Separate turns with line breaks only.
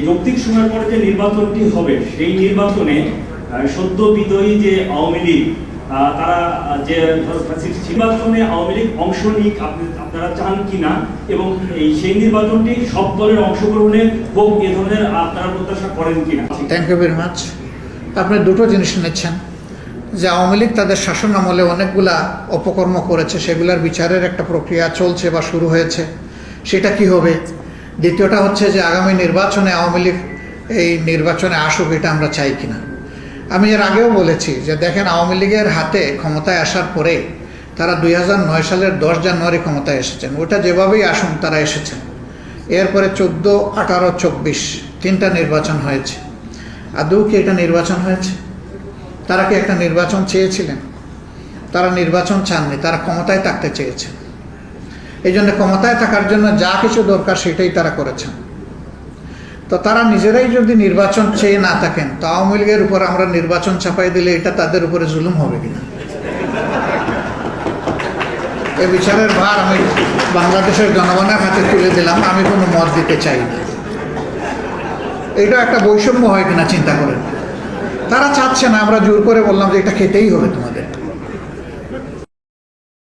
যৌক্তিক সময়ের পরে যে নির্বাচনটি হবে সেই নির্বাচনে সদ্য বিজয়ী যে আওয়ামী লীগ তারা যে নির্বাচনে আওয়ামী লীগ অংশ নিক আপনারা চান কিনা এবং সেই নির্বাচনটি সব দলের অংশগ্রহণে হোক এ ধরনের আপনারা প্রত্যাশা করেন কিনা?
Thank you very much. আপনি দুটো জিনিস নিচ্ছেন যে আওয়ামী লীগ তাদের শাসন আমলে অনেকগুলা অপকর্ম করেছে, সেগুলোর বিচারের একটা প্রক্রিয়া চলছে বা শুরু হয়েছে, সেটা কি হবে। দ্বিতীয়টা হচ্ছে যে আগামী নির্বাচনে আওয়ামী লীগ এই নির্বাচনে আসুক, এটা আমরা চাই কিনা। আমি এর আগেও বলেছি যে দেখেন, আওয়ামী লীগের হাতে ক্ষমতায় আসার পরে তারা 2009 সালের 10 জানুয়ারি ক্ষমতায় এসেছেন। ওটা যেভাবেই আসুন তারা এসেছেন। এরপরে 14, 18, 24 তিনটা নির্বাচন হয়েছে। আদৌ কি এটা নির্বাচন হয়েছে? তারা কি একটা নির্বাচন চেয়েছিলেন? তারা নির্বাচন চাননি, তারা ক্ষমতায় থাকতে চেয়েছেন। এই জন্য ক্ষমতায় থাকার জন্য যা কিছু দরকার সেটাই তারা করেছেন। তো তারা নিজেরাই যদি নির্বাচন চেয়ে না থাকেন, তো আওয়ামী লীগের উপর আমরা নির্বাচন চাপাই দিলে এটা তাদের উপরে জুলুম হবে কিনা। এই বিচারের ভার আমি বাংলাদেশের জনগণের হাতে তুলে দিলাম, আমি কোনো মত দিতে চাই না। এটা একটা বৈষম্য হয় কিনা চিন্তা করেন। তারা চাচ্ছে না, আমরা জোর করে বললাম যে এটা খেতেই হবে তোমাদের।